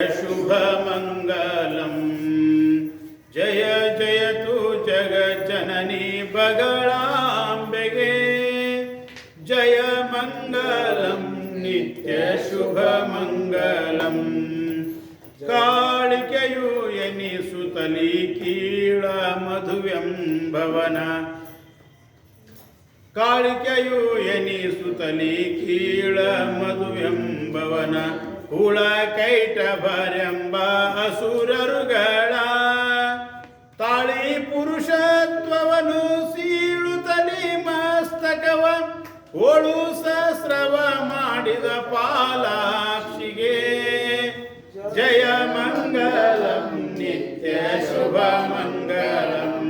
शुभमङ्गलं जय जयतु जगज्जननी बगळाम्बೆಗೆ जय मङ्गलं नित्य शुभमङ्गलं काळिಕೆಯು ಎನಿಸುತ್ತಲಿ ಕೀಳ ಮಧುವೆಂಬವನ ಕಾಳಿಕೆಯು ಎನಿಸುತ್ತಲಿ ಕೀಳ ಮಧುವೆಂಬವನ ಕುಳ ಕೈಟಭರೆಂಬ ಅಸುರರುಗಳ ತಾಳಿ ಪುರುಷತ್ವವನ್ನು ಸೀಳುತ್ತಲಿ ಮಸ್ತಕವ ಓಳು ಸಹಸ್ರವ ಮಾಡಿದ ಪಾಲಾಕ್ಷಿಗೆ ಜಯ ಮಂಗಲಂ ನಿತ್ಯ ಶುಭ ಮಂಗಲಂ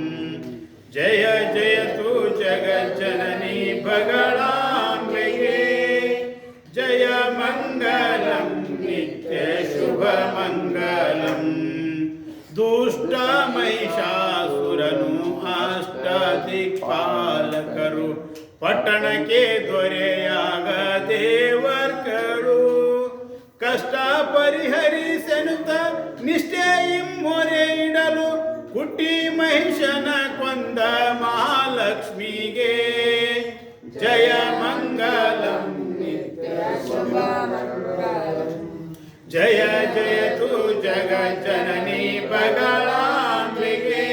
ಜಯ ಜಯತು ಜಗಜ್ಜನನಿ ಬಗಳಾಂಬೆಗೆ ಜಯ ಮಂಗಲಂ ನಿತ್ಯ ಶುಭ ಮಂಗಲಂ ದುಷ್ಟ ಮಹಿಷಾಸುರನು ಅಷ್ಟದಿಕ್ಪಾಲಕರು ಪಟ್ಟಣಕ್ಕೆ ದೊರೆಯಾಗ ದೇವರ್ಗಳು ಕಷ್ಟ ಪರಿಹರಿಸೆನುತ ನಿಷ್ಠೆಯಿಂ ಮೊರೆ ಇಡಲು ಹುಟ್ಟಿ ಮಹಿಷನ ಕೊಂದ ಮಹಾಲಕ್ಷ್ಮಿಗೆ ಜಯ ಮಂಗಲಂ ಜಯ ಜಯತು ಜಗಜ್ಜನನಿ ಬಗಳಾಂಬೆಗೆ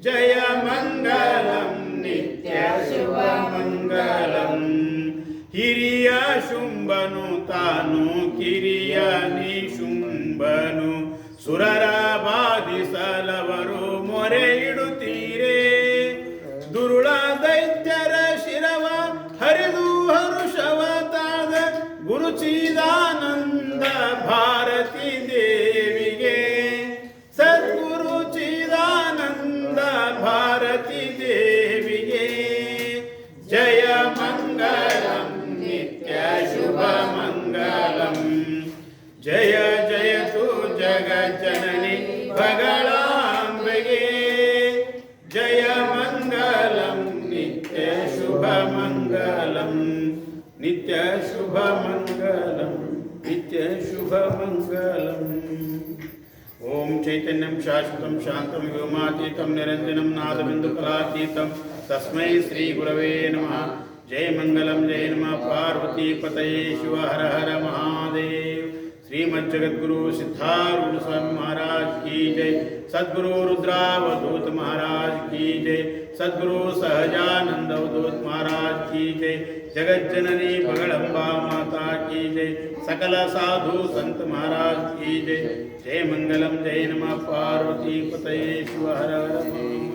ಜಯ ಮಂಗಲಂ ನಿತ್ಯ ಶುಭ ಮಂಗಲಂ ಹಿರಿಯ ಶುಂಭನು ತಾನು ಕಿರಿಯ ನಿಶುಂಭನು ಸುರರ ಬಾಧಿಸಲವರು ಮೊರೆ ಇಡುತ್ತೀರೇ ದುರುಳ ದೈತ್ಯರ ಶಿರವ ಹರಿದು ಹರುಷವ ತಾದ ಗುರುಚಿದಾನಂದ ಭಾರತಿ ದೇವಿಗೆ ಸದ್ಗುರು ಚಿದಾನಂದ ಭಾರತಿ ದೇವಿಗೆ ಜಯ ಮಂಗಲಂ ನಿತ್ಯ ಶುಭ ಮಂಗಲಂ ಜಯ ಜಯತು ಜಗಜ್ಜನನಿ ಬಗಳಾಂಬೆಗೆ ಜಯ ಮಂಗಲಂ ನಿತ್ಯ ಶುಭ ಮಂಗಲಂ ನಿತ್ಯ ಶುಭ ಮಂಗಲಂ ನಿತ್ಯ ಶುಭ ಮಂಗಲಂ ಓಂ ಚೈತನ್ಯಂ ಶಾಶ್ವತಂ ಶಾಂತಂ ವ್ಯೋಮಾತೀತಂ ನಿರಂಜನಂ ನಾದಬಿಂದುಕಲಾತೀತಂ ತಸ್ಮೈ ಶ್ರೀ ಗುರವೇ ನಮಃ ಜಯ ಮಂಗಲಂ ಜಯ ನಮಃ ಪಾರ್ವತಿ ಪತಯೇ ಶಿವ ಹರ ಹರ ಮಹಾದೇವ್ श्रीमद जगद्गुरु सिद्धारूढ़ स्वामी महाराज की जय सद्गुरु रुद्रावधूत महाराज की जय सद्गुरु सहजानंद अवधूत महाराज की जय जगज्जननी बगड़ंबा माता की जय सकल साधु संत महाराज की जय जय मंगलम जय नमः पार्वती पतये शिव हर हर